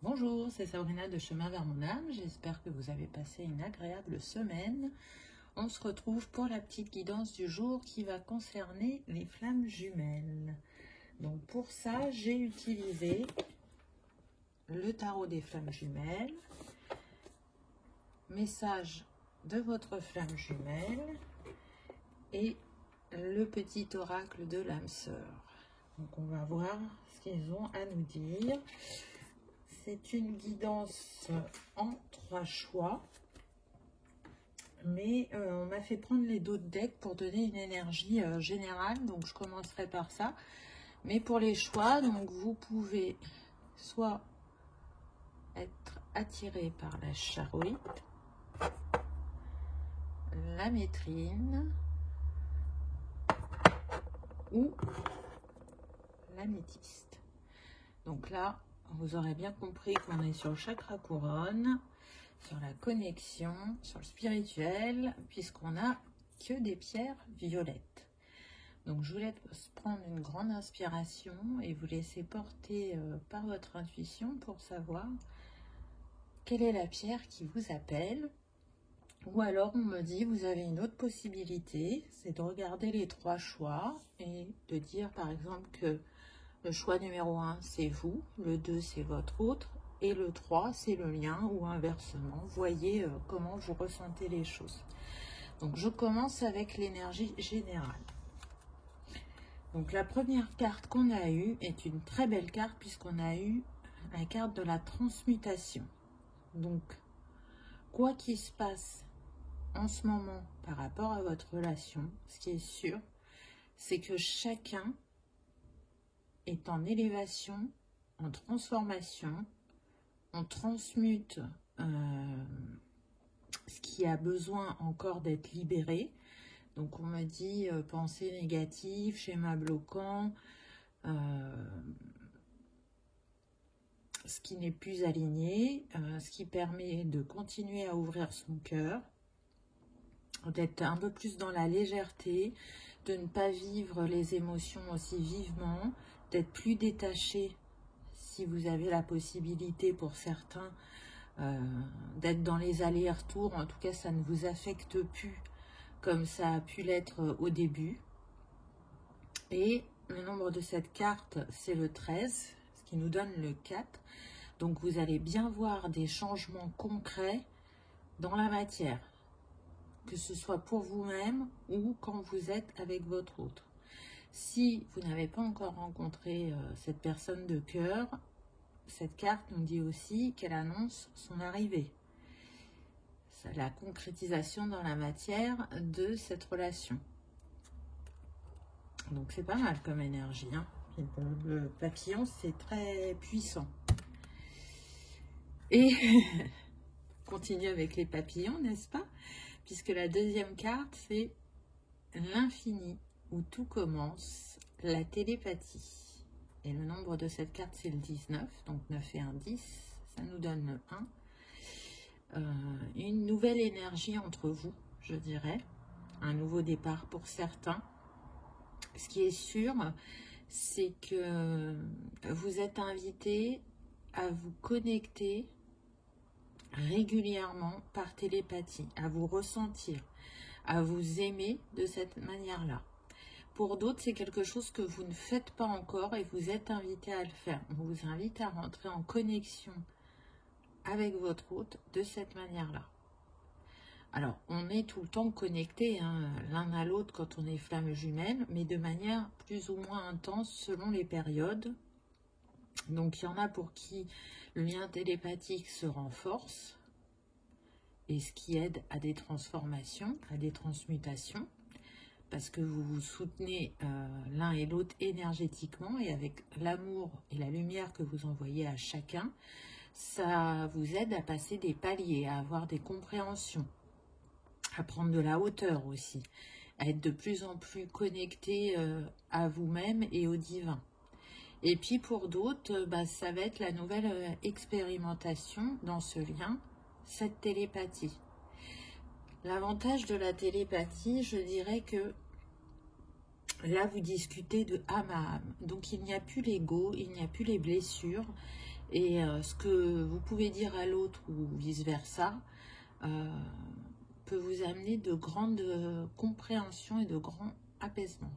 Bonjour, c'est Sabrina de Chemin vers mon âme. J'espère que vous avez passé une agréable semaine. On se retrouve pour la petite guidance du jour qui va concerner les flammes jumelles. Donc pour ça, j'ai utilisé le tarot des flammes jumelles, message de votre flamme jumelle et le petit oracle de l'âme sœur. Donc on va voir ce qu'ils ont à nous dire. C'est une guidance en 3 choix, mais on m'a fait prendre les d'autres decks pour donner une énergie générale, donc je commencerai par ça. Mais pour les choix, donc vous pouvez soit être attiré par la charoïte, la métrine ou l'améthyste. Donc là, vous aurez bien compris qu'on est sur le chakra couronne, sur la connexion, sur le spirituel, puisqu'on n'a que des pierres violettes. Donc je vous laisse prendre une grande inspiration et vous laisser porter par votre intuition pour savoir quelle est la pierre qui vous appelle. Ou alors on me dit, vous avez une autre possibilité, c'est de regarder les 3 choix et de dire par exemple que le choix numéro 1, c'est vous, le 2, c'est votre autre, et le 3, c'est le mien, ou inversement. Voyez comment vous ressentez les choses. Donc, je commence avec l'énergie générale. Donc, la première carte qu'on a eue est une très belle carte, puisqu'on a eu la carte de la transmutation. Donc, quoi qu'il se passe en ce moment par rapport à votre relation, ce qui est sûr, c'est que chacun est en élévation, en transformation, on transmute ce qui a besoin encore d'être libéré. Donc on me dit pensée négative, schéma bloquant, ce qui n'est plus aligné, ce qui permet de continuer à ouvrir son cœur, d'être un peu plus dans la légèreté, de ne pas vivre les émotions aussi vivement, d'être plus détaché si vous avez la possibilité pour certains d'être dans les allers-retours. En tout cas, ça ne vous affecte plus comme ça a pu l'être au début. Et le nombre de cette carte, c'est le 13, ce qui nous donne le 4. Donc, vous allez bien voir des changements concrets dans la matière, que ce soit pour vous-même ou quand vous êtes avec votre autre. Si vous n'avez pas encore rencontré cette personne de cœur, cette carte nous dit aussi qu'elle annonce son arrivée. C'est la concrétisation dans la matière de cette relation. Donc c'est pas mal comme énergie, hein. Le papillon, c'est très puissant. Et continue avec les papillons, n'est-ce pas? Puisque la deuxième carte, c'est l'infini, où tout commence, la télépathie. Et le nombre de cette carte, c'est le 19, donc 9 et 1, 10, ça nous donne le 1. Une nouvelle énergie entre vous, je dirais, un nouveau départ pour certains. Ce qui est sûr, c'est que vous êtes invité à vous connecter régulièrement par télépathie, à vous ressentir, à vous aimer de cette manière-là. Pour d'autres, c'est quelque chose que vous ne faites pas encore et vous êtes invité à le faire. On vous invite à rentrer en connexion avec votre hôte de cette manière-là. Alors, on est tout le temps connectés l'un à l'autre quand on est flamme jumelle, mais de manière plus ou moins intense selon les périodes. Donc, il y en a pour qui le lien télépathique se renforce et ce qui aide à des transformations, à des transmutations, parce que vous vous soutenez l'un et l'autre énergétiquement et avec l'amour et la lumière que vous envoyez à chacun, ça vous aide à passer des paliers, à avoir des compréhensions, à prendre de la hauteur aussi, à être de plus en plus connecté à vous-même et au divin. Et puis pour d'autres, ça va être la nouvelle expérimentation dans ce lien, cette télépathie. L'avantage de la télépathie, je dirais que là, vous discutez de âme à âme. Donc, il n'y a plus l'ego, il n'y a plus les blessures, Et ce que vous pouvez dire à l'autre ou vice-versa peut vous amener de grandes compréhensions et de grands apaisements.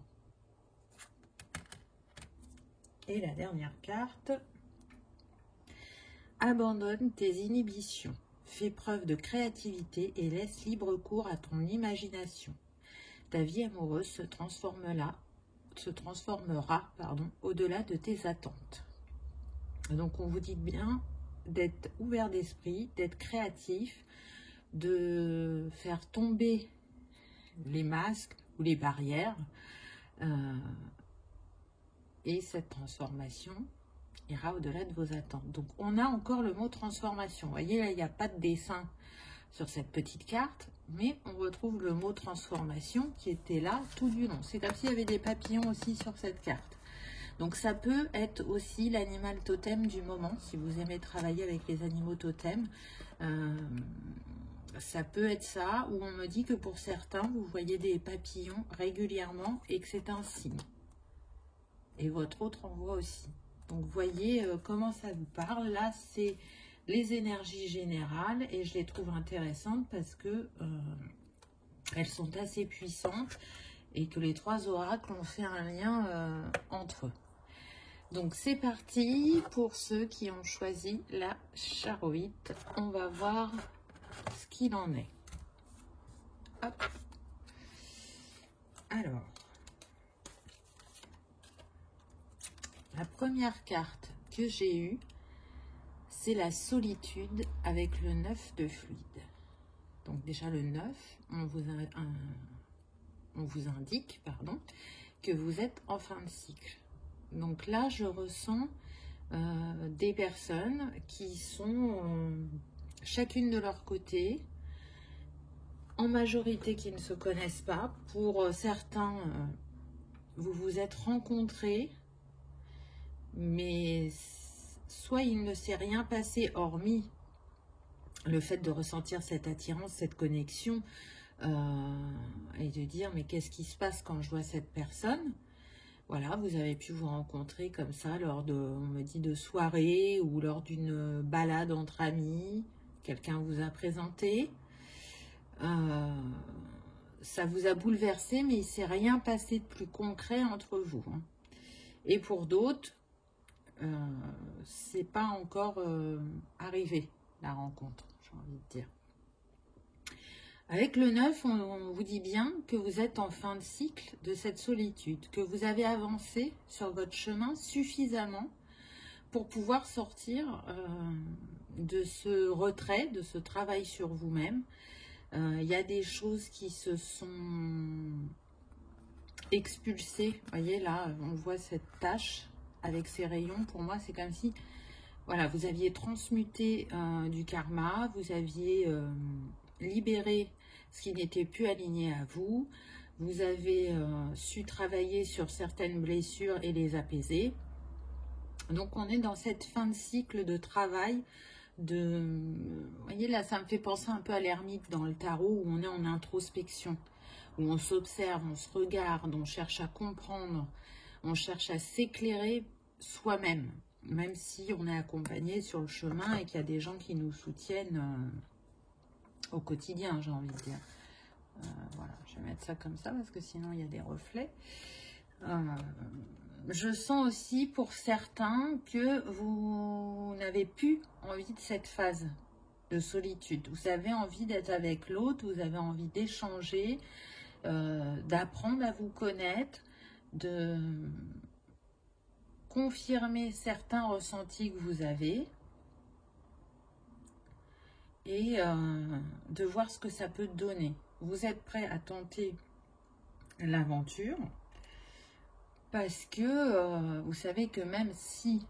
Et la dernière carte, abandonne tes inhibitions, fais preuve de créativité et laisse libre cours à ton imagination. Ta vie amoureuse se transformera, au-delà de tes attentes. Donc on vous dit bien d'être ouvert d'esprit, d'être créatif, de faire tomber les masques ou les barrières. Et cette transformation ira au-delà de vos attentes. Donc on a encore le mot transformation. Vous voyez là, il n'y a pas de dessin sur cette petite carte, mais on retrouve le mot transformation qui était là tout du long. C'est comme s'il y avait des papillons aussi sur cette carte. Donc ça peut être aussi l'animal totem du moment, si vous aimez travailler avec les animaux totems. Ça peut être ça, où on me dit que pour certains, vous voyez des papillons régulièrement et que c'est un signe. Et votre autre en voit aussi. Donc voyez comment ça vous parle. Là, c'est les énergies générales et je les trouve intéressantes parce que elles sont assez puissantes et que les trois oracles ont fait un lien entre eux. Donc c'est parti pour ceux qui ont choisi la charoïte. On va voir ce qu'il en est. Hop. Alors, la première carte que j'ai eue, c'est la solitude avec le 9 de fluide. Donc déjà le 9, on vous indique que vous êtes en fin de cycle. Donc là, je ressens des personnes qui sont chacune de leur côté, en majorité qui ne se connaissent pas. Pour certains, vous vous êtes rencontrés, mais soit il ne s'est rien passé hormis le fait de ressentir cette attirance, cette connexion, et de dire mais qu'est-ce qui se passe quand je vois cette personne. Voilà, vous avez pu vous rencontrer comme ça lors de, on me dit, de soirées ou lors d'une balade entre amis. Quelqu'un vous a présenté. Ça vous a bouleversé, mais il ne s'est rien passé de plus concret entre vous. Hein. Et pour d'autres, c'est pas encore arrivé, la rencontre, j'ai envie de dire. Avec le 9, on vous dit bien que vous êtes en fin de cycle de cette solitude, que vous avez avancé sur votre chemin suffisamment pour pouvoir sortir de ce retrait, de ce travail sur vous-même. Il y a des choses qui se sont expulsées. Vous voyez, là, on voit cette tache avec ces rayons. Pour moi, c'est comme si voilà, vous aviez transmuté du karma, vous aviez libéré ce qui n'était plus aligné à vous, vous avez su travailler sur certaines blessures et les apaiser. Donc on est dans cette fin de cycle de travail. Vous voyez là, ça me fait penser un peu à l'ermite dans le tarot, où on est en introspection, où on s'observe, on se regarde, on cherche à comprendre, on cherche à s'éclairer soi-même, même si on est accompagné sur le chemin et qu'il y a des gens qui nous soutiennent au quotidien, j'ai envie de dire. Voilà, je vais mettre ça comme ça parce que sinon il y a des reflets. Je sens aussi pour certains que vous n'avez plus envie de cette phase de solitude. Vous avez envie d'être avec l'autre, vous avez envie d'échanger, d'apprendre à vous connaître, de confirmer certains ressentis que vous avez et de voir ce que ça peut donner. Vous êtes prêt à tenter l'aventure parce que vous savez que même si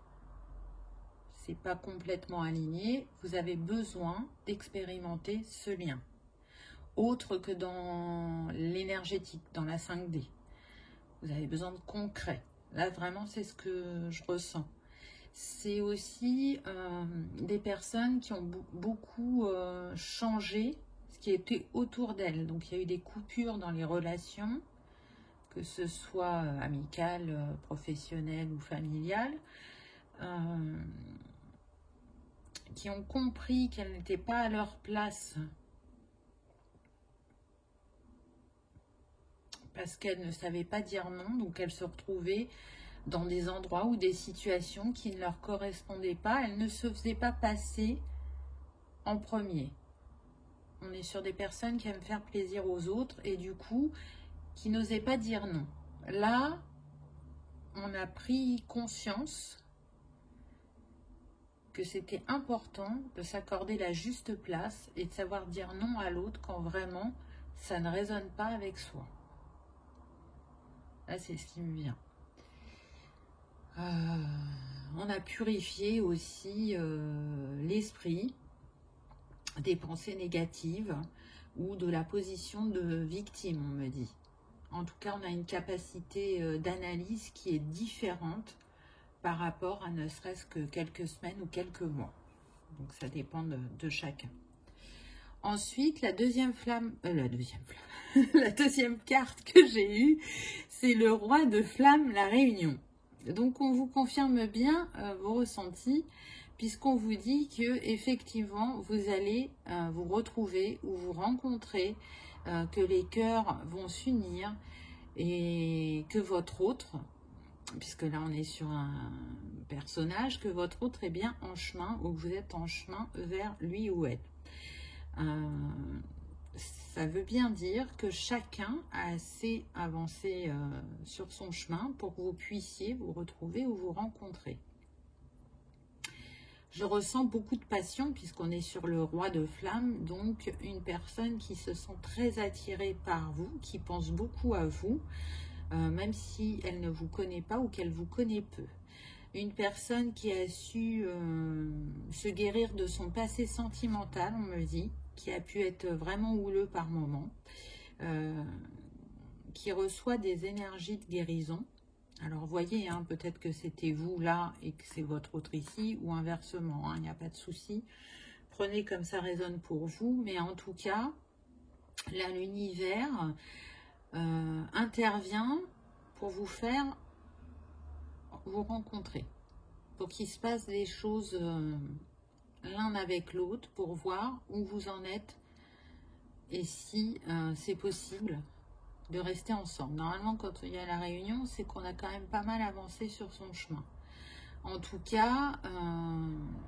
c'est pas complètement aligné, vous avez besoin d'expérimenter ce lien. Autre que dans l'énergétique, dans la 5D. Vous avez besoin de concret. Là, vraiment, c'est ce que je ressens. C'est aussi des personnes qui ont beaucoup changé ce qui était autour d'elles. Donc, il y a eu des coupures dans les relations, que ce soit amicales, professionnelles ou familiales. qui ont compris qu'elles n'étaient pas à leur place parce qu'elles ne savaient pas dire non, donc elles se retrouvaient dans des endroits ou des situations qui ne leur correspondaient pas. Elles ne se faisaient pas passer en premier. On est sur des personnes qui aiment faire plaisir aux autres et du coup, qui n'osaient pas dire non. Là, on a pris conscience que c'était important de s'accorder la juste place et de savoir dire non à l'autre quand vraiment ça ne résonne pas avec soi. Là, c'est ce qui me vient. On a purifié aussi l'esprit des pensées négatives ou de la position de victime, on me dit. En tout cas, on a une capacité d'analyse qui est différente par rapport à ne serait-ce que quelques semaines ou quelques mois. Donc, ça dépend de chacun. Ensuite, la deuxième carte que j'ai eue, c'est le roi de flamme, la réunion. Donc, on vous confirme bien vos ressentis, puisqu'on vous dit que effectivement, vous allez vous retrouver ou vous rencontrer, que les cœurs vont s'unir et que votre autre, puisque là on est sur un personnage, que votre autre est bien en chemin ou que vous êtes en chemin vers lui ou elle. Ça veut bien dire que chacun a assez avancé sur son chemin pour que vous puissiez vous retrouver ou vous rencontrer. Je ressens beaucoup de passion puisqu'on est sur le roi de flamme, donc une personne qui se sent très attirée par vous, qui pense beaucoup à vous, même si elle ne vous connaît pas ou qu'elle vous connaît peu. Une personne qui a su se guérir de son passé sentimental, on me dit, qui a pu être vraiment houleux par moments, qui reçoit des énergies de guérison. Alors, voyez, hein, peut-être que c'était vous là et que c'est votre autre ici, ou inversement, il n'y a pas de souci. Prenez comme ça résonne pour vous, mais en tout cas, là, l'univers intervient pour vous faire vous rencontrer, pour qu'il se passe des choses l'un avec l'autre, pour voir où vous en êtes et si c'est possible de rester ensemble. Normalement, quand il y a la réunion, c'est qu'on a quand même pas mal avancé sur son chemin. En tout cas,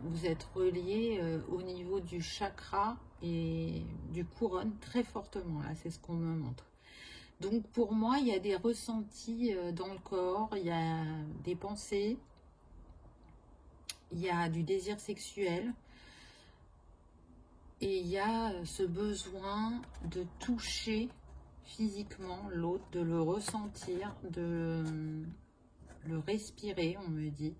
vous êtes reliés au niveau du chakra et du couronne très fortement. Là, c'est ce qu'on me montre. Donc, pour moi, il y a des ressentis dans le corps, il y a des pensées, il y a du désir sexuel et il y a ce besoin de toucher physiquement l'autre, de le ressentir, de le respirer, on me dit.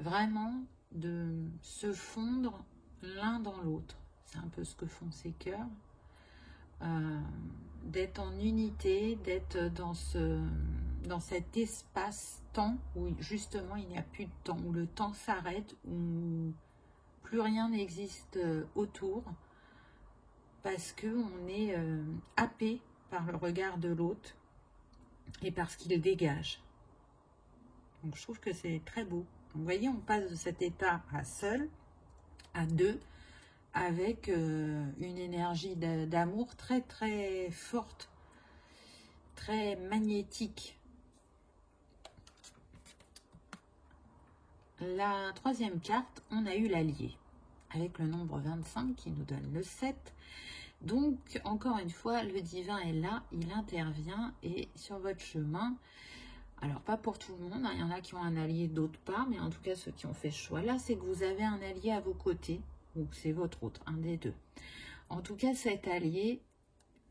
Vraiment de se fondre l'un dans l'autre. C'est un peu ce que font ces cœurs. D'être en unité, d'être dans cet espace-temps où justement il n'y a plus de temps, où le temps s'arrête, où plus rien n'existe autour, parce qu'on est happé par le regard de l'autre et parce qu'il dégage. Donc je trouve que c'est très beau. Donc, vous voyez, on passe de cet état à seul, à deux, avec une énergie d'amour très très forte, très magnétique. La troisième carte, on a eu l'allié, avec le nombre 25 qui nous donne le 7. Donc, encore une fois, le divin est là, il intervient et sur votre chemin, alors pas pour tout le monde, hein, il y en a qui ont un allié, d'autres pas, mais en tout cas ceux qui ont fait ce choix-là, c'est que vous avez un allié à vos côtés, ou c'est votre autre, un des deux. En tout cas, cet allié,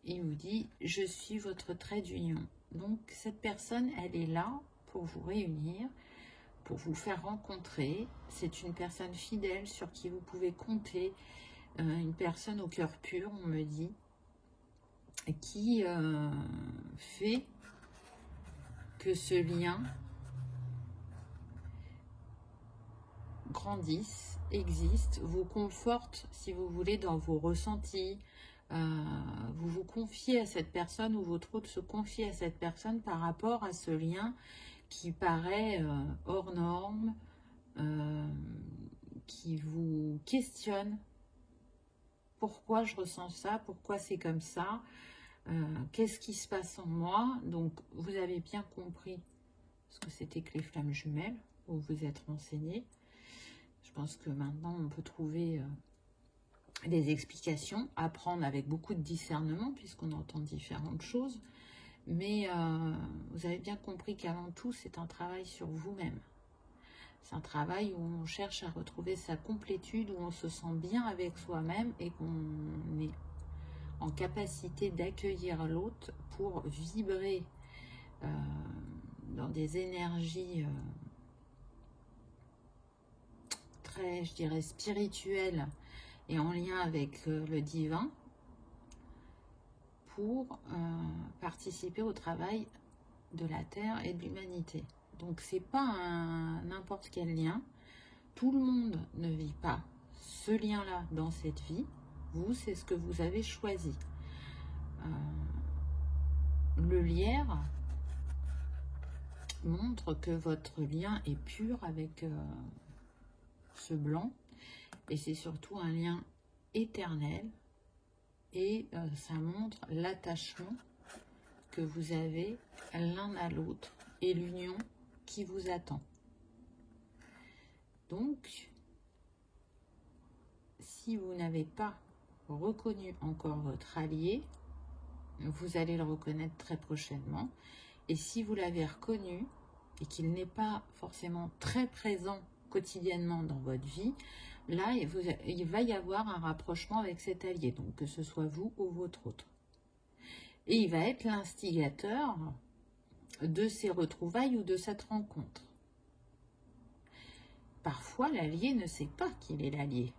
il vous dit, je suis votre trait d'union. Donc, cette personne, elle est là pour vous réunir, pour vous faire rencontrer. C'est une personne fidèle sur qui vous pouvez compter, une personne au cœur pur, on me dit, qui fait que ce lien grandisse, existe, vous conforte, si vous voulez, dans vos ressentis. Vous vous confiez à cette personne ou votre autre se confie à cette personne par rapport à ce lien qui paraît hors norme, qui vous questionne. Pourquoi je ressens ça? Pourquoi c'est comme ça? Qu'est-ce qui se passe en moi? Donc, vous avez bien compris ce que c'était que les flammes jumelles, où vous êtes renseigné. Je pense que maintenant, on peut trouver des explications, apprendre avec beaucoup de discernement, puisqu'on entend différentes choses. Mais vous avez bien compris qu'avant tout, c'est un travail sur vous-même. C'est un travail où on cherche à retrouver sa complétude, où on se sent bien avec soi-même et qu'on est en capacité d'accueillir l'autre pour vibrer dans des énergies très, je dirais, spirituelles et en lien avec le divin pour participer au travail de la Terre et de l'humanité. Donc c'est pas n'importe quel lien. Tout le monde ne vit pas ce lien-là dans cette vie. Vous, c'est ce que vous avez choisi. Le lierre montre que votre lien est pur avec ce blanc. Et c'est surtout un lien éternel. Et ça montre l'attachement que vous avez l'un à l'autre et l'union qui vous attend. Donc, si vous n'avez pas reconnu encore votre allié, vous allez le reconnaître très prochainement. Et si vous l'avez reconnu et qu'il n'est pas forcément très présent quotidiennement dans votre vie, là, il va y avoir un rapprochement avec cet allié, donc que ce soit vous ou votre autre. Et il va être l'instigateur de ces retrouvailles ou de cette rencontre. Parfois, l'allié ne sait pas qu'il est l'allié.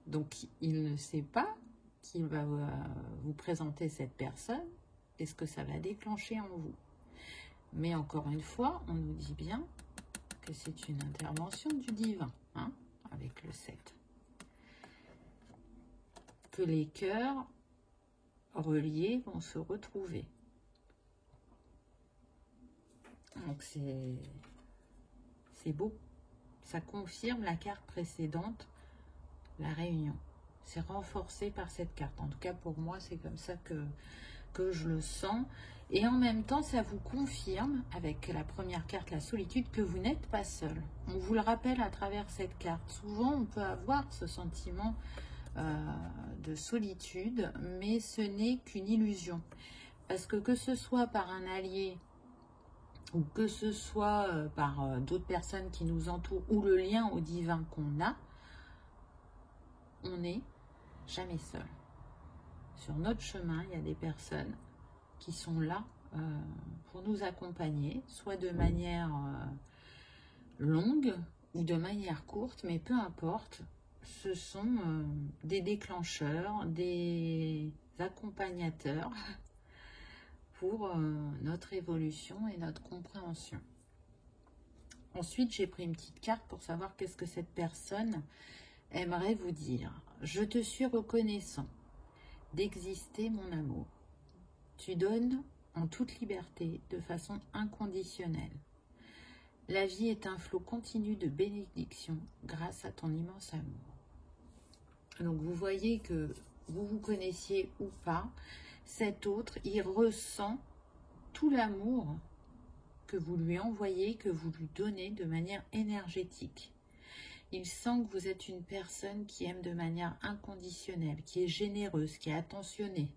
Donc, il ne sait pas qu'il va vous présenter cette personne et ce que ça va déclencher en vous. Mais encore une fois, on nous dit bien que c'est une intervention du divin, hein, avec le 7. Que les cœurs reliés vont se retrouver. Donc c'est beau. Ça confirme la carte précédente, la réunion. C'est renforcé par cette carte. En tout cas, pour moi, c'est comme ça que je le sens. Et en même temps, ça vous confirme, avec la première carte, la solitude, que vous n'êtes pas seul. On vous le rappelle à travers cette carte. Souvent, on peut avoir ce sentiment de solitude, mais ce n'est qu'une illusion. Parce que ce soit par un allié, ou que ce soit par d'autres personnes qui nous entourent, ou le lien au divin qu'on a, on n'est jamais seul. Sur notre chemin, il y a des personnes qui sont là pour nous accompagner, soit de manière longue ou de manière courte, mais peu importe, ce sont des déclencheurs, des accompagnateurs pour notre évolution et notre compréhension. Ensuite, j'ai pris une petite carte pour savoir qu'est-ce que cette personne aimerait vous dire. Je te suis reconnaissant d'exister, mon amour. Tu donnes en toute liberté, de façon inconditionnelle. La vie est un flot continu de bénédictions grâce à ton immense amour. Donc vous voyez que vous vous connaissiez ou pas, cet autre, il ressent tout l'amour que vous lui envoyez, que vous lui donnez de manière énergétique. Il sent que vous êtes une personne qui aime de manière inconditionnelle, qui est généreuse, qui est attentionnée.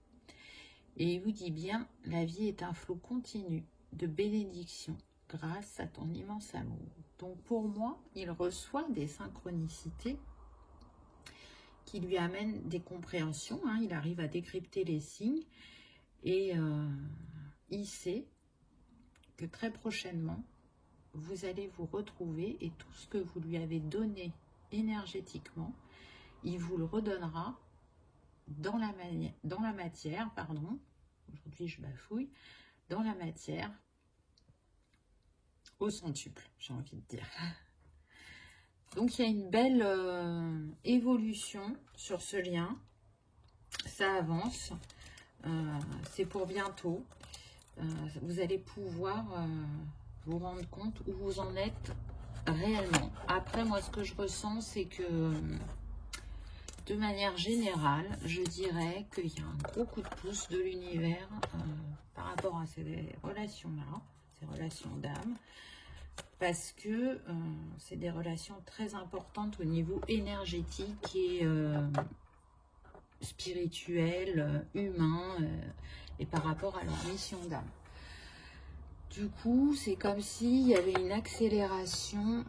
Et il vous dit bien, la vie est un flot continu de bénédictions grâce à ton immense amour. Donc pour moi, il reçoit des synchronicités qui lui amènent des compréhensions. Hein. Il arrive à décrypter les signes et il sait que très prochainement, vous allez vous retrouver et tout ce que vous lui avez donné énergétiquement, il vous le redonnera dans la matière, pardon, aujourd'hui je bafouille, dans la matière au centuple, j'ai envie de dire. Donc il y a une belle évolution sur ce lien, ça avance, c'est pour bientôt, vous allez pouvoir vous rendre compte où vous en êtes réellement. Après, moi, ce que je ressens, c'est que, de manière générale, je dirais qu'il y a un gros coup de pouce de l'univers par rapport à ces relations-là, ces relations d'âme, parce que c'est des relations très importantes au niveau énergétique et spirituel, humain, et par rapport à leur mission d'âme. Du coup, c'est comme s'il y avait une accélération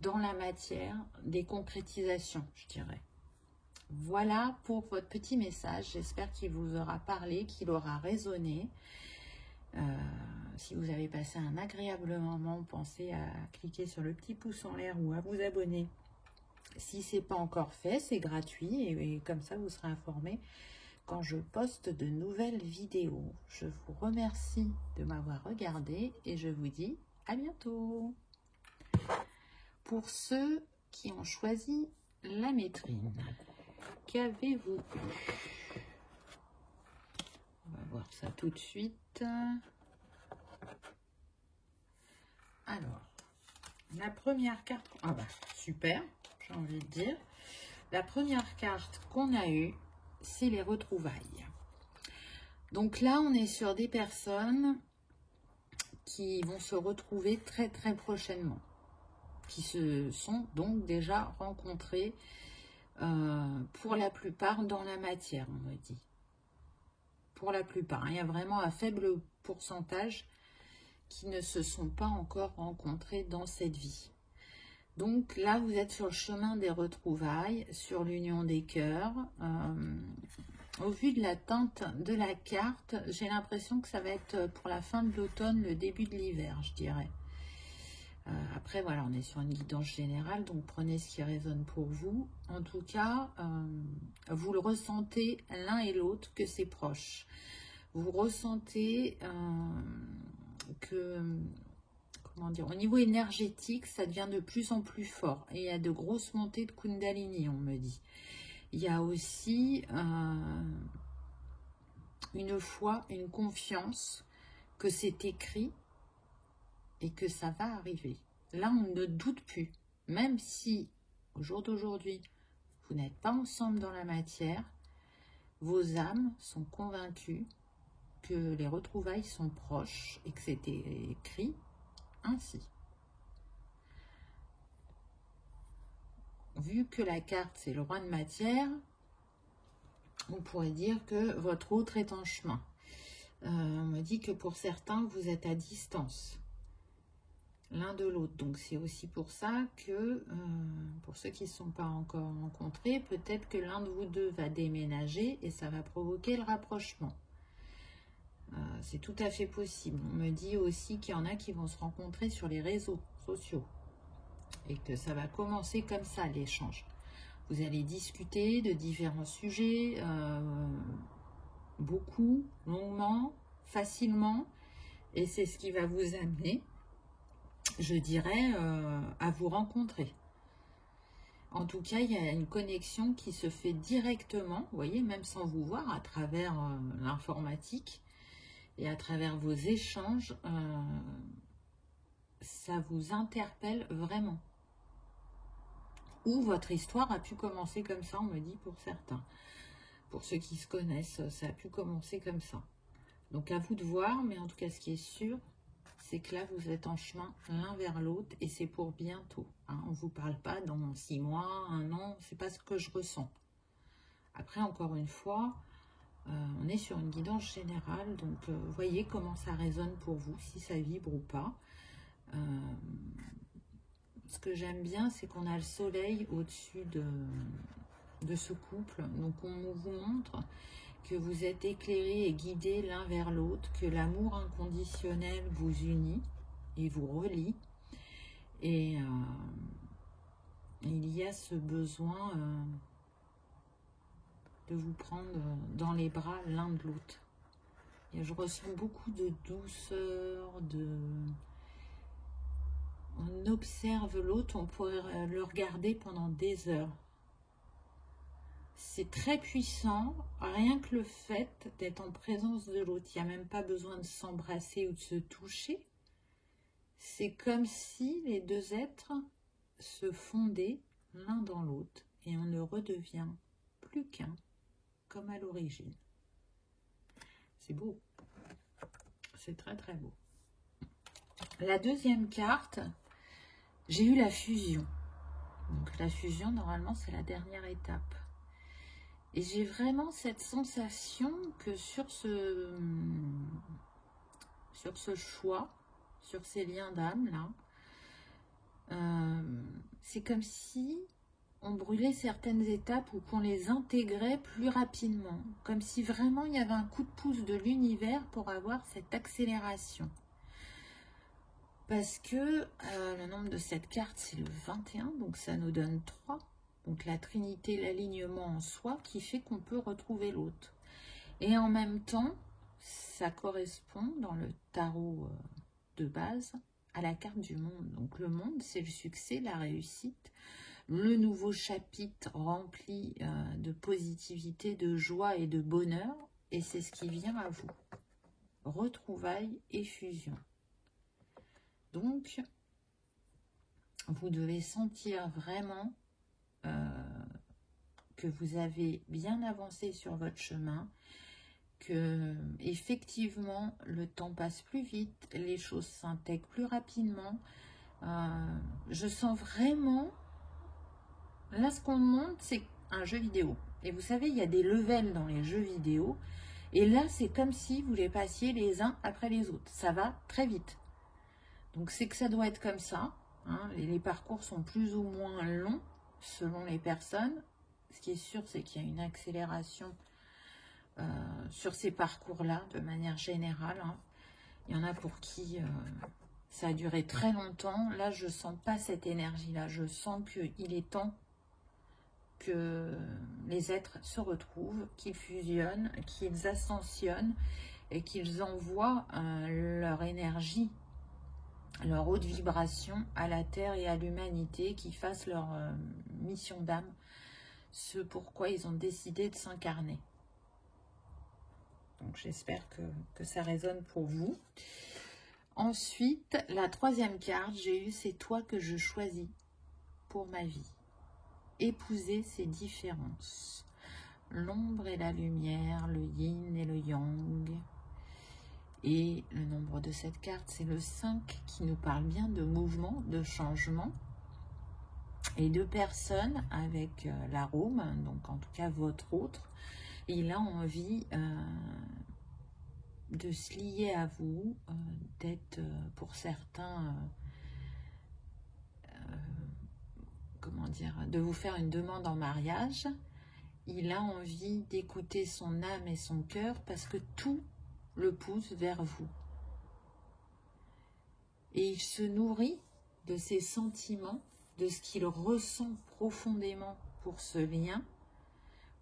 dans la matière des concrétisations, je dirais. Voilà pour votre petit message. J'espère qu'il vous aura parlé, qu'il aura résonné. Si vous avez passé un agréable moment, pensez à cliquer sur le petit pouce en l'air ou à vous abonner. Si ce n'est pas encore fait, c'est gratuit et comme ça vous serez informé quand je poste de nouvelles vidéos. Je vous remercie de m'avoir regardé et je vous dis à bientôt. Pour ceux qui ont choisi la métrine, qu'avez-vous eu? On va voir ça tout de suite. Alors, la première carte... Ah bah, super, j'ai envie de dire. La première carte qu'on a eue, c'est les retrouvailles. Donc là, on est sur des personnes qui vont se retrouver très très prochainement, qui se sont donc déjà rencontrées pour la plupart dans la matière, on me dit. Pour la plupart, il y a vraiment un faible pourcentage qui ne se sont pas encore rencontrés dans cette vie. Donc là, vous êtes sur le chemin des retrouvailles, sur l'union des cœurs. Au vu de la teinte de la carte, j'ai l'impression que ça va être pour la fin de l'automne, le début de l'hiver, je dirais. Après, voilà, on est sur une guidance générale, donc prenez ce qui résonne pour vous. En tout cas, vous le ressentez l'un et l'autre que c'est proche. Vous ressentez que, comment dire, au niveau énergétique, ça devient de plus en plus fort. Et il y a de grosses montées de Kundalini, on me dit. Il y a aussi une foi, une confiance que c'est écrit et que ça va arriver. Là, on ne doute plus. Même si, au jour d'aujourd'hui, vous n'êtes pas ensemble dans la matière, vos âmes sont convaincues que les retrouvailles sont proches et que c'était écrit ainsi. Vu que la carte, c'est le roi de matière, on pourrait dire que votre autre est en chemin. On me dit que pour certains, vous êtes à distance l'un de l'autre. Donc, c'est aussi pour ça que, pour ceux qui ne sont pas encore rencontrés, peut-être que l'un de vous deux va déménager et ça va provoquer le rapprochement. C'est tout à fait possible. On me dit aussi qu'il y en a qui vont se rencontrer sur les réseaux sociaux et que ça va commencer comme ça, l'échange. Vous allez discuter de différents sujets, beaucoup, longuement, facilement, et c'est ce qui va vous amener, je dirais, à vous rencontrer. En tout cas, il y a une connexion qui se fait directement, vous voyez, même sans vous voir, à travers l'informatique et à travers vos échanges, ça vous interpelle vraiment. Ou votre histoire a pu commencer comme ça, on me dit pour certains. Pour ceux qui se connaissent, ça a pu commencer comme ça. Donc à vous de voir, mais en tout cas ce qui est sûr, c'est que là vous êtes en chemin l'un vers l'autre et c'est pour bientôt. Hein. On ne vous parle pas dans 6 mois, 1 an, c'est pas ce que je ressens. Après encore une fois, on est sur une guidance générale, donc voyez comment ça résonne pour vous, si ça vibre ou pas. Ce que j'aime bien, c'est qu'on a le soleil au-dessus de ce couple. Donc on vous montre que vous êtes éclairés et guidés l'un vers l'autre, que l'amour inconditionnel vous unit et vous relie. Et il y a ce besoin de vous prendre dans les bras l'un de l'autre. Et je ressens beaucoup de douceur, on observe l'autre, on pourrait le regarder pendant des heures. C'est très puissant, rien que le fait d'être en présence de l'autre. Il n'y a même pas besoin de s'embrasser ou de se toucher. C'est comme si les deux êtres se fondaient l'un dans l'autre et on ne redevient plus qu'un, comme à l'origine. C'est beau. C'est très très beau. La deuxième carte, j'ai eu la fusion. Donc la fusion, normalement, c'est la dernière étape. Et j'ai vraiment cette sensation que sur ce choix, sur ces liens d'âme, là, c'est comme si on brûlait certaines étapes ou qu'on les intégrait plus rapidement. Comme si vraiment il y avait un coup de pouce de l'univers pour avoir cette accélération. Parce que le nombre de cette carte, c'est le 21, donc ça nous donne 3. Donc la trinité, l'alignement en soi, qui fait qu'on peut retrouver l'autre. Et en même temps, ça correspond dans le tarot de base à la carte du monde. Donc le monde, c'est le succès, la réussite, le nouveau chapitre rempli de positivité, de joie et de bonheur. Et c'est ce qui vient à vous. Retrouvailles et fusion. Donc, vous devez sentir vraiment que vous avez bien avancé sur votre chemin, que effectivement le temps passe plus vite, les choses s'intègrent plus rapidement. Je sens vraiment, là ce qu'on montre, c'est un jeu vidéo. Et vous savez, il y a des levels dans les jeux vidéo. Et là, c'est comme si vous les passiez les uns après les autres. Ça va très vite. Donc c'est que ça doit être comme ça. Hein. Les parcours sont plus ou moins longs selon les personnes. Ce qui est sûr, c'est qu'il y a une accélération sur ces parcours-là, de manière générale. Hein. Il y en a pour qui ça a duré très longtemps. Là, je ne sens pas cette énergie-là. Je sens qu'il est temps que les êtres se retrouvent, qu'ils fusionnent, qu'ils ascensionnent et qu'ils envoient leur énergie, leur haute vibration à la Terre et à l'humanité, qui fassent leur mission d'âme, ce pourquoi ils ont décidé de s'incarner. Donc j'espère que ça résonne pour vous. Ensuite, la troisième carte, j'ai eu « C'est toi que je choisis pour ma vie ». Épouser ces différences. L'ombre et la lumière, le yin et le yang. Et le nombre de cette carte, c'est le 5 qui nous parle bien de mouvement, de changement. Et de personnes avec l'arôme, donc en tout cas votre autre, il a envie de se lier à vous, d'être pour certains, comment dire, de vous faire une demande en mariage. Il a envie d'écouter son âme et son cœur parce que tout le pousse vers vous. Et il se nourrit de ses sentiments, de ce qu'il ressent profondément pour ce lien,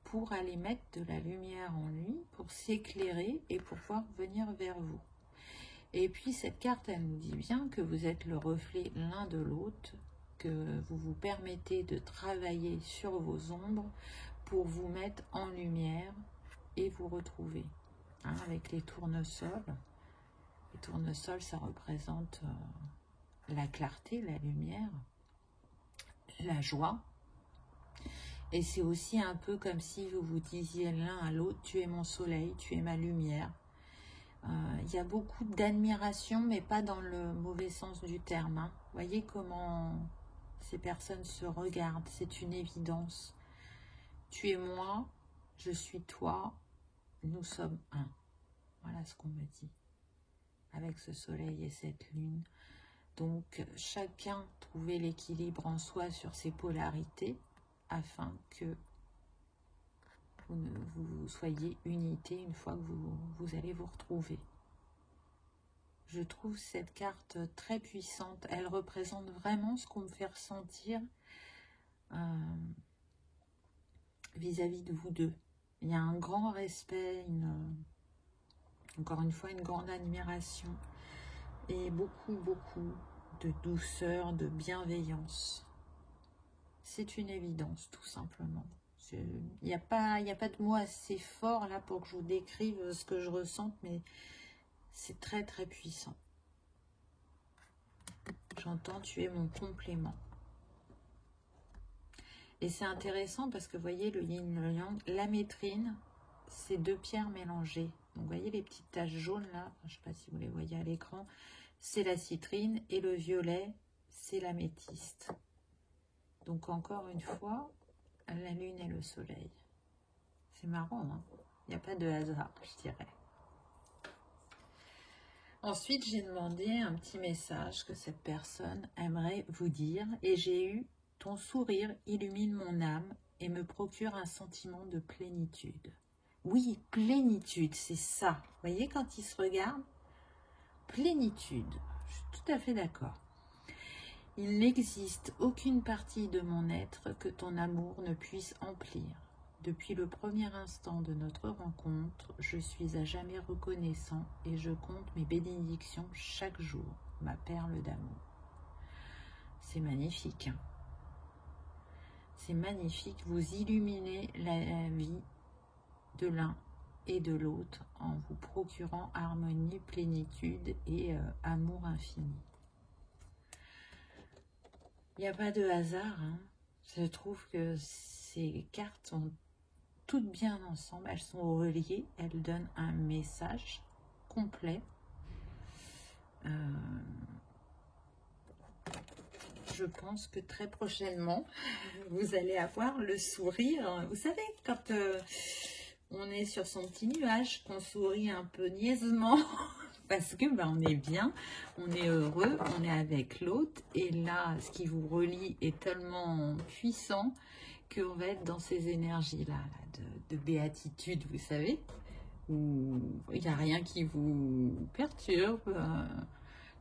pour aller mettre de la lumière en lui, pour s'éclairer et pour pouvoir venir vers vous. Et puis cette carte, elle nous dit bien que vous êtes le reflet l'un de l'autre, que vous vous permettez de travailler sur vos ombres pour vous mettre en lumière et vous retrouver. Hein, avec les tournesols. Les tournesols, ça représente la clarté, la lumière, la joie. Et c'est aussi un peu comme si vous vous disiez l'un à l'autre, tu es mon soleil, tu es ma lumière. Il y a beaucoup d'admiration, mais pas dans le mauvais sens du terme. Hein. Voyez comment ces personnes se regardent, c'est une évidence. Tu es moi, je suis toi, nous sommes un. Voilà ce qu'on me dit. Avec ce soleil et cette lune. Donc, chacun trouver l'équilibre en soi sur ses polarités afin que vous soyez unité une fois que vous allez vous retrouver. Je trouve cette carte très puissante. Elle représente vraiment ce qu'on me fait ressentir vis-à-vis de vous deux. Il y a un grand respect, encore une fois, une grande admiration et beaucoup de douceur, de bienveillance. C'est une évidence, tout simplement. Il n'y a pas de mots assez forts là pour que je vous décrive ce que je ressens, mais c'est très très puissant. J'entends tu es mon complément. Et c'est intéressant parce que vous voyez le yin, le yang, la métrine, c'est deux pierres mélangées. Donc vous voyez les petites taches jaunes là, je ne sais pas si vous les voyez à l'écran, c'est la citrine et le violet, c'est l'améthyste. Donc encore une fois, la lune et le soleil. C'est marrant, hein, il n'y a pas de hasard, je dirais. Ensuite, j'ai demandé un petit message que cette personne aimerait vous dire et j'ai eu: ton sourire illumine mon âme et me procure un sentiment de plénitude. Oui, plénitude, c'est ça. Vous voyez quand il se regarde? Plénitude, je suis tout à fait d'accord. Il n'existe aucune partie de mon être que ton amour ne puisse emplir. Depuis le premier instant de notre rencontre, je suis à jamais reconnaissant et je compte mes bénédictions chaque jour, ma perle d'amour. C'est magnifique, hein? C'est magnifique, vous illuminez la vie de l'un et de l'autre en vous procurant harmonie, plénitude et amour infini. Il n'y a pas de hasard, hein. Je trouve que ces cartes sont toutes bien ensemble, elles sont reliées, elles donnent un message complet. Je pense que très prochainement, vous allez avoir le sourire. Vous savez, quand on est sur son petit nuage, qu'on sourit un peu niaisement, parce que on est bien, on est heureux, on est avec l'autre, et là, ce qui vous relie est tellement puissant qu'on va être dans ces énergies-là, de béatitude, vous savez, où il n'y a rien qui vous perturbe,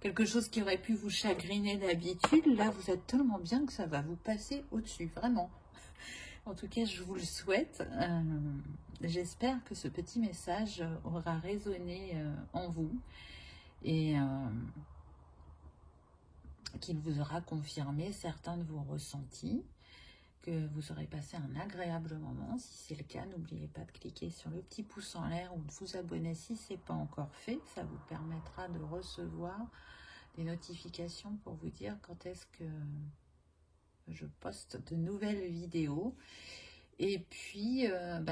quelque chose qui aurait pu vous chagriner d'habitude, là, vous êtes tellement bien que ça va vous passer au-dessus, vraiment. En tout cas, je vous le souhaite. J'espère que ce petit message aura résonné en vous et qu'il vous aura confirmé certains de vos ressentis, que vous aurez passé un agréable moment. Si c'est le cas, n'oubliez pas de cliquer sur le petit pouce en l'air ou de vous abonner si ce n'est pas encore fait. Ça vous permettra de recevoir des notifications pour vous dire quand est-ce que je poste de nouvelles vidéos. Et puis,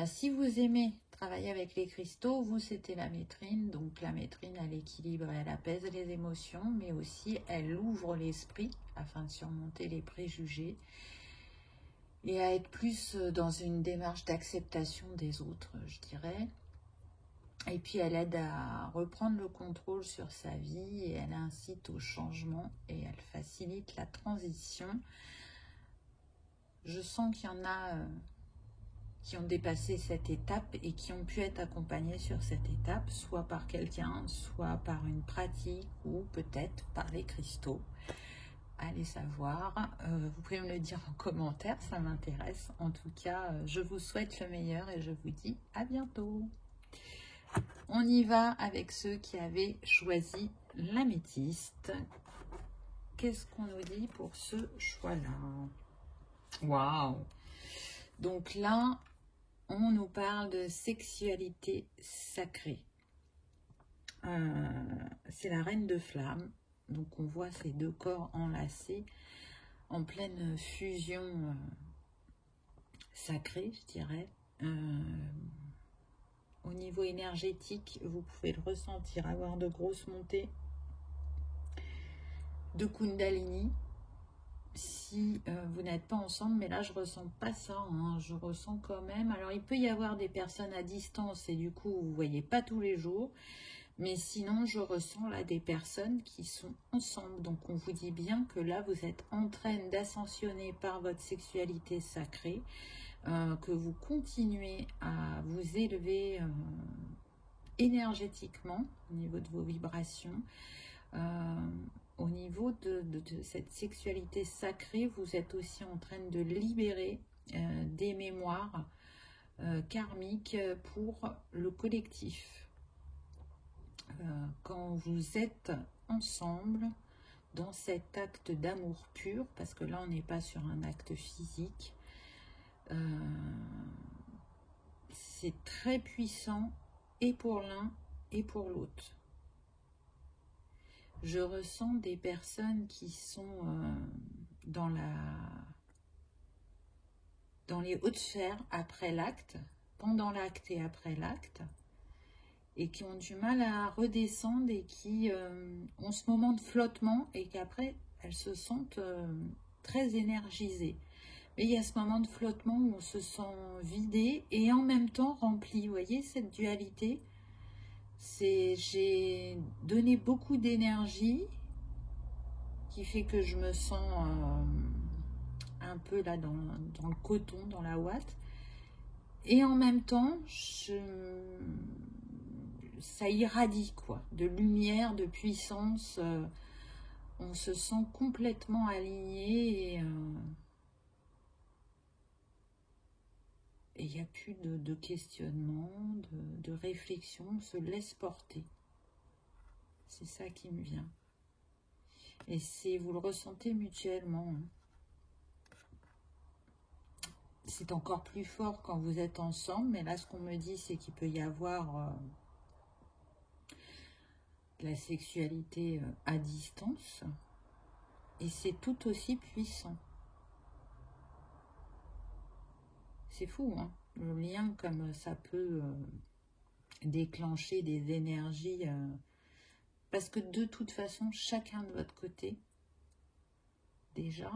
si vous aimez travailler avec les cristaux, vous, c'était la métrine. Donc, la métrine, elle équilibre, elle apaise les émotions, mais aussi, elle ouvre l'esprit afin de surmonter les préjugés et à être plus dans une démarche d'acceptation des autres, je dirais. Et puis, elle aide à reprendre le contrôle sur sa vie et elle incite au changement et elle facilite la transition. Je sens qu'il y en a qui ont dépassé cette étape et qui ont pu être accompagnés sur cette étape, soit par quelqu'un, soit par une pratique ou peut-être par les cristaux. Allez savoir, vous pouvez me le dire en commentaire, ça m'intéresse. En tout cas, je vous souhaite le meilleur et je vous dis à bientôt. On y va avec ceux qui avaient choisi l'améthyste. Qu'est-ce qu'on nous dit pour ce choix-là? Waouh! Donc là, on nous parle de sexualité sacrée. C'est la reine de flammes. Donc on voit ces deux corps enlacés en pleine fusion sacrée, je dirais. Au niveau énergétique, vous pouvez le ressentir, avoir de grosses montées de Kundalini. Si vous n'êtes pas ensemble, mais là je ressens pas ça, hein, je ressens quand même. Alors il peut y avoir des personnes à distance et du coup vous voyez pas tous les jours. Mais sinon, je ressens là des personnes qui sont ensemble. Donc, on vous dit bien que là, vous êtes en train d'ascensionner par votre sexualité sacrée, que vous continuez à vous élever énergétiquement au niveau de vos vibrations. Au niveau de cette sexualité sacrée, vous êtes aussi en train de libérer des mémoires karmiques pour le collectif. Quand vous êtes ensemble dans cet acte d'amour pur, parce que là on n'est pas sur un acte physique, c'est très puissant et pour l'un et pour l'autre. Je ressens des personnes qui sont dans les hautes sphères après l'acte, pendant l'acte et après l'acte, et qui ont du mal à redescendre et qui ont ce moment de flottement et qu'après elles se sentent très énergisées. Mais il y a ce moment de flottement où on se sent vidé et en même temps rempli. Vous voyez cette dualité? J'ai donné beaucoup d'énergie qui fait que je me sens un peu là dans le coton, dans la ouate. Et en même temps, ça irradie quoi, de lumière, de puissance. On se sent complètement aligné et il n'y a plus de questionnement, de réflexion, on se laisse porter. C'est ça qui me vient. Et vous le ressentez mutuellement. Hein. C'est encore plus fort quand vous êtes ensemble, mais là ce qu'on me dit c'est qu'il peut y avoir la sexualité à distance et c'est tout aussi puissant. C'est fou, hein, le lien comme ça peut déclencher des énergies parce que de toute façon chacun de votre côté déjà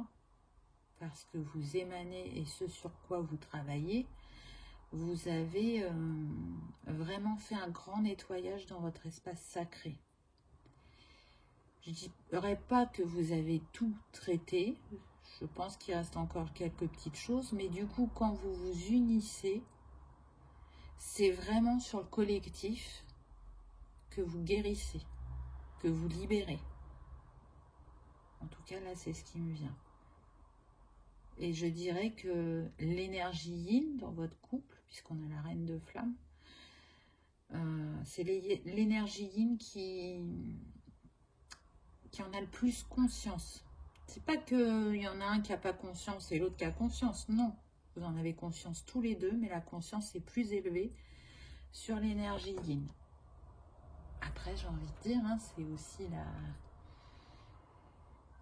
parce que vous émanez et ce sur quoi vous travaillez, vous avez vraiment fait un grand nettoyage dans votre espace sacré. Je ne dirais pas que vous avez tout traité, je pense qu'il reste encore quelques petites choses, mais du coup, quand vous vous unissez, c'est vraiment sur le collectif que vous guérissez, que vous libérez. En tout cas, là, c'est ce qui me vient. Et je dirais que l'énergie yin dans votre couple, puisqu'on a la reine de flamme, c'est l'énergie yin qui en a le plus conscience. C'est pas qu'il y en a un qui n'a pas conscience et l'autre qui a conscience, non. Vous en avez conscience tous les deux, mais la conscience est plus élevée sur l'énergie yin. Après, j'ai envie de dire, hein, c'est aussi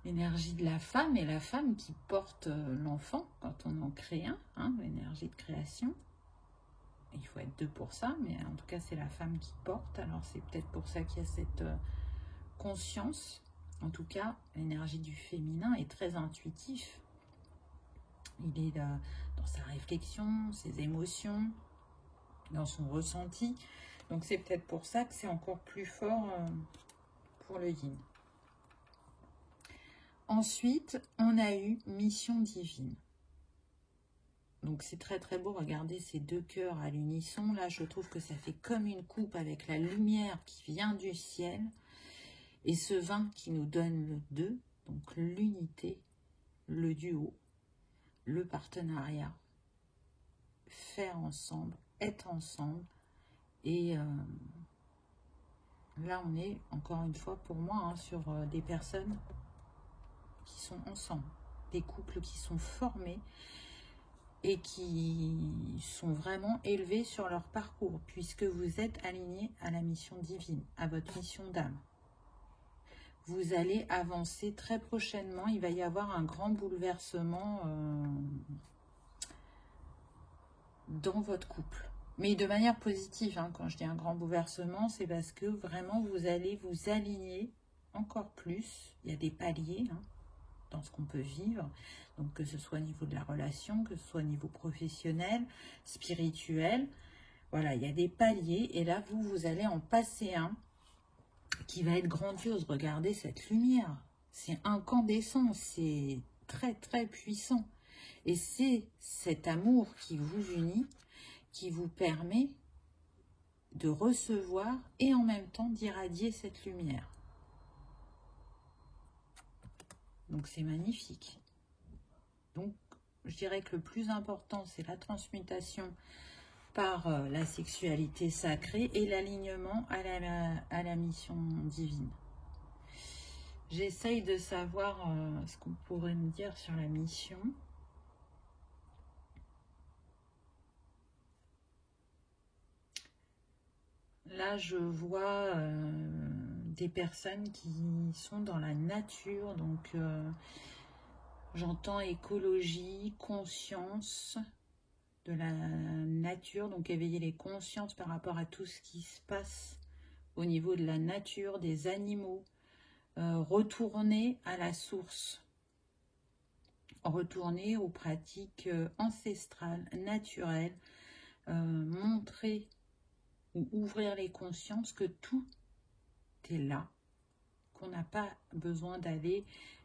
l'énergie de la femme et la femme qui porte l'enfant quand on en crée un, hein, l'énergie de création. Il faut être deux pour ça, mais en tout cas, c'est la femme qui porte. Alors, c'est peut-être pour ça qu'il y a cette conscience. En tout cas, l'énergie du féminin est très intuitif. Il est dans sa réflexion, ses émotions, dans son ressenti. Donc, c'est peut-être pour ça que c'est encore plus fort pour le yin. Ensuite, on a eu mission divine. Donc, c'est très très beau. Regardez ces deux cœurs à l'unisson. Là, je trouve que ça fait comme une coupe avec la lumière qui vient du ciel. Et ce 20 qui nous donne le 2, donc l'unité, le duo, le partenariat, faire ensemble, être ensemble. Et là, on est, encore une fois, pour moi, hein, sur des personnes qui sont ensemble, des couples qui sont formés et qui sont vraiment élevés sur leur parcours, puisque vous êtes alignés à la mission divine, à votre mission d'âme. Vous allez avancer très prochainement. Il va y avoir un grand bouleversement dans votre couple. Mais de manière positive, hein. Quand je dis un grand bouleversement, c'est parce que vraiment vous allez vous aligner encore plus. Il y a des paliers hein, dans ce qu'on peut vivre. Donc que ce soit au niveau de la relation, que ce soit au niveau professionnel, spirituel. Voilà, il y a des paliers. Et là, vous allez en passer un qui va être grandiose. Regardez cette lumière, c'est incandescent, c'est très très puissant et c'est cet amour qui vous unit, qui vous permet de recevoir et en même temps d'irradier cette lumière. Donc c'est magnifique. Donc je dirais que le plus important c'est la transmutation par la sexualité sacrée et l'alignement à la mission divine. J'essaye de savoir ce qu'on pourrait me dire sur la mission. Là, je vois des personnes qui sont dans la nature, donc j'entends écologie, conscience de la nature, donc éveiller les consciences par rapport à tout ce qui se passe au niveau de la nature, des animaux, retourner à la source, retourner aux pratiques ancestrales, naturelles, montrer ou ouvrir les consciences que tout est là, qu'on n'a pas besoin d'aller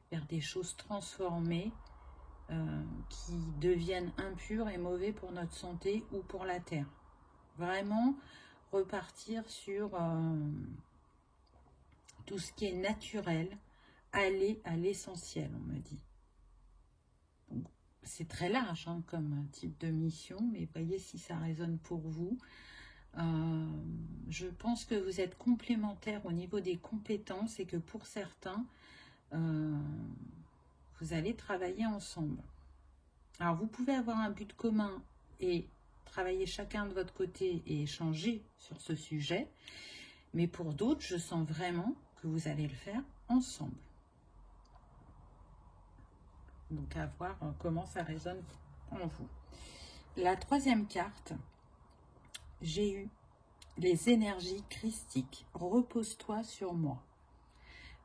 vers des choses transformées qui deviennent impures et mauvais pour notre santé ou pour la terre. Vraiment repartir sur tout ce qui est naturel, aller à l'essentiel, on me dit. C'est très large hein, comme type de mission, mais voyez si ça résonne pour vous. Je pense que vous êtes complémentaires au niveau des compétences et que pour certains, vous allez travailler ensemble. Alors, vous pouvez avoir un but commun et travailler chacun de votre côté et échanger sur ce sujet. Mais pour d'autres, je sens vraiment que vous allez le faire ensemble. Donc, à voir comment ça résonne en vous. La troisième carte, j'ai eu les énergies christiques. Repose-toi sur moi.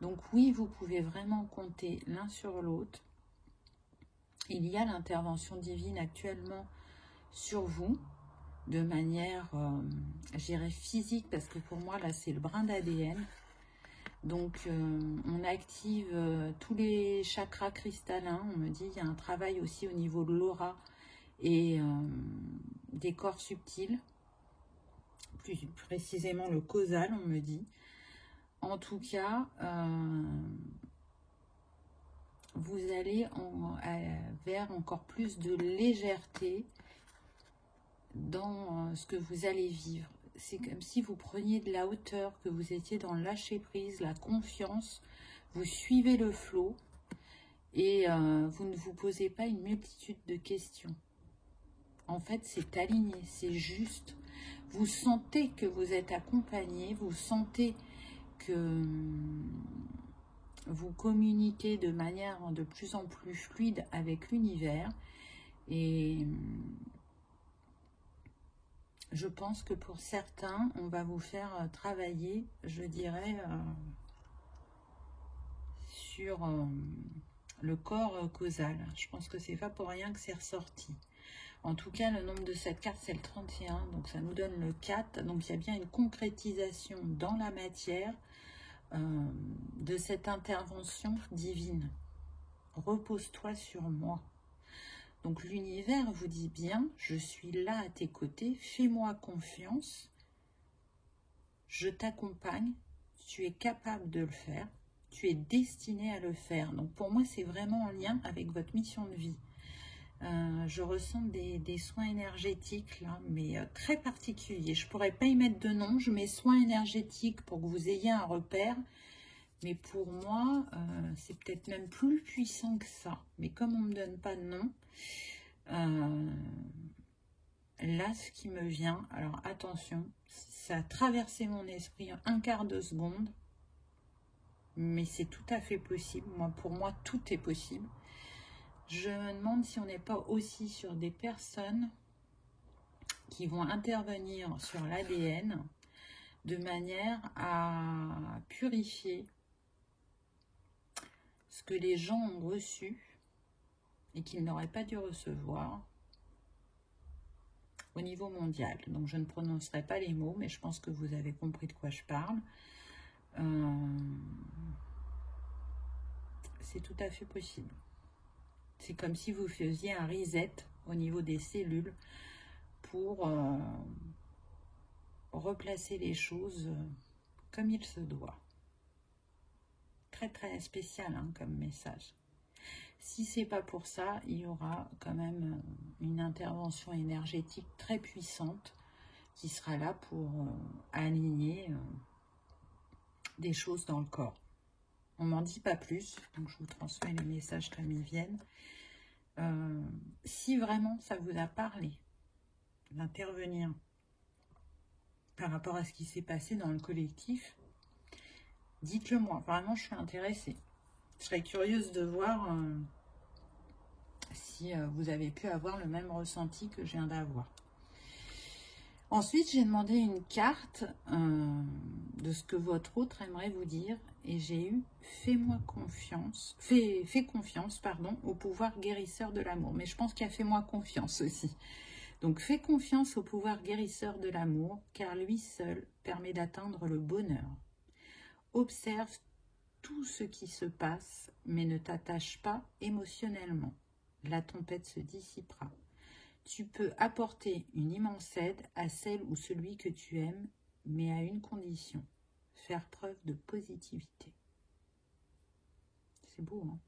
Donc oui, vous pouvez vraiment compter l'un sur l'autre. Il y a l'intervention divine actuellement sur vous, de manière, je dirais, physique, parce que pour moi, là, c'est le brin d'ADN. Donc, on active tous les chakras cristallins. On me dit il y a un travail aussi au niveau de l'aura et des corps subtils. Plus précisément le causal, on me dit. En tout cas, vous allez vers encore plus de légèreté dans ce que vous allez vivre. C'est comme si vous preniez de la hauteur, que vous étiez dans le lâcher-prise, la confiance, vous suivez le flot et vous ne vous posez pas une multitude de questions. En fait, c'est aligné, c'est juste. Vous sentez que vous êtes accompagné, vous sentez que vous communiquez de manière de plus en plus fluide avec l'univers. Et je pense que pour certains, on va vous faire travailler, je dirais, sur le corps causal. Je pense que c'est pas pour rien que c'est ressorti. En tout cas, le nombre de cette carte, c'est le 31, donc ça nous donne le 4. Donc, il y a bien une concrétisation dans la matière de cette intervention divine. Repose-toi sur moi. Donc, l'univers vous dit bien, je suis là à tes côtés, fais-moi confiance, je t'accompagne, tu es capable de le faire, tu es destiné à le faire. Donc, pour moi, c'est vraiment en lien avec votre mission de vie. Je ressens des soins énergétiques là, mais très particuliers. Je ne pourrais pas y mettre de nom. Je mets soins énergétiques pour que vous ayez un repère. Mais pour moi, c'est peut-être même plus puissant que ça. Mais comme on ne me donne pas de nom, là, ce qui me vient, alors attention, ça a traversé mon esprit un quart de seconde. Mais c'est tout à fait possible. Pour moi, tout est possible. Je me demande si on n'est pas aussi sur des personnes qui vont intervenir sur l'ADN de manière à purifier ce que les gens ont reçu et qu'ils n'auraient pas dû recevoir au niveau mondial. Donc je ne prononcerai pas les mots, mais je pense que vous avez compris de quoi je parle. C'est tout à fait possible. C'est comme si vous faisiez un reset au niveau des cellules pour replacer les choses comme il se doit. Très très spécial hein, comme message. Si c'est pas pour ça, il y aura quand même une intervention énergétique très puissante qui sera là pour aligner des choses dans le corps. On m'en dit pas plus, donc je vous transmets les messages comme ils viennent. Si vraiment ça vous a parlé d'intervenir par rapport à ce qui s'est passé dans le collectif, Dites-le moi, vraiment je suis intéressée. Je serais curieuse de voir si vous avez pu avoir le même ressenti que je viens d'avoir. Ensuite, j'ai demandé une carte de ce que votre autre aimerait vous dire et j'ai eu fais-moi confiance, fais confiance, pardon, au pouvoir guérisseur de l'amour. Mais je pense qu'il y a fais-moi confiance aussi. Donc, fais confiance au pouvoir guérisseur de l'amour, car lui seul permet d'atteindre le bonheur. Observe tout ce qui se passe, mais ne t'attache pas émotionnellement. La tempête se dissipera. Tu peux apporter une immense aide à celle ou celui que tu aimes, mais à une condition, faire preuve de positivité. C'est beau, hein?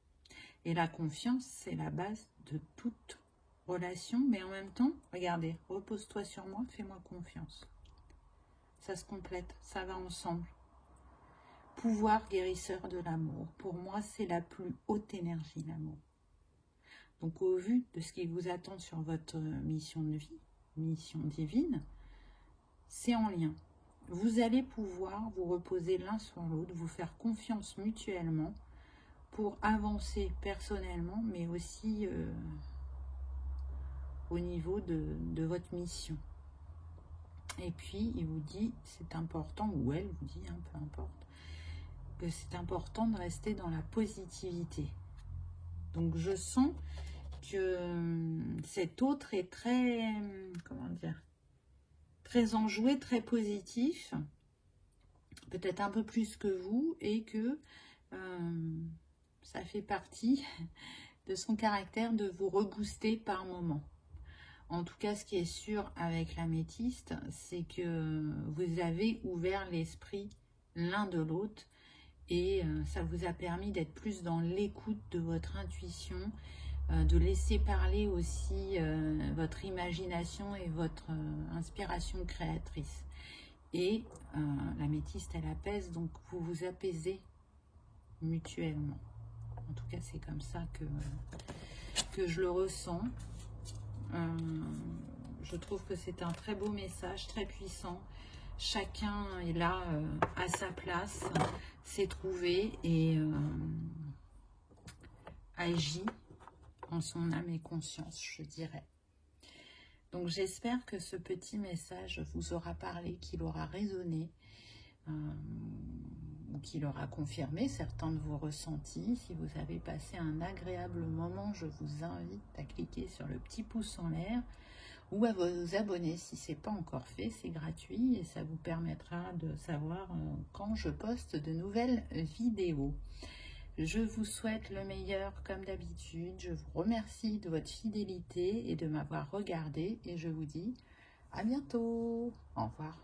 Et la confiance, c'est la base de toute relation, mais en même temps, regardez, repose-toi sur moi, fais-moi confiance. Ça se complète, ça va ensemble. Pouvoir guérisseur de l'amour. Pour moi, c'est la plus haute énergie, l'amour. Donc, au vu de ce qui vous attend sur votre mission de vie, mission divine, c'est en lien. Vous allez pouvoir vous reposer l'un sur l'autre, vous faire confiance mutuellement pour avancer personnellement, mais aussi au niveau de votre mission. Et puis, il vous dit, c'est important, ou elle vous dit, hein, peu importe, que c'est important de rester dans la positivité. Donc, je sens que cet autre est très, comment dire, très enjoué, très positif, peut-être un peu plus que vous, et que ça fait partie de son caractère de vous rebooster par moment. En tout cas, ce qui est sûr avec l'améthyste, c'est que vous avez ouvert l'esprit l'un de l'autre et ça vous a permis d'être plus dans l'écoute de votre intuition, de laisser parler aussi votre imagination et votre inspiration créatrice. Et l'améthyste, elle apaise, donc vous vous apaisez mutuellement. En tout cas, c'est comme ça que je le ressens. Je trouve que c'est un très beau message, très puissant. Chacun est là à sa place, s'est trouvé et agit en son âme et conscience, je dirais. Donc j'espère que ce petit message vous aura parlé, qu'il aura résonné, ou qu'il aura confirmé certains de vos ressentis. Si vous avez passé un agréable moment, je vous invite à cliquer sur le petit pouce en l'air ou à vous abonner si ce n'est pas encore fait, c'est gratuit et ça vous permettra de savoir quand je poste de nouvelles vidéos. Je vous souhaite le meilleur comme d'habitude, je vous remercie de votre fidélité et de m'avoir regardé et je vous dis à bientôt, au revoir.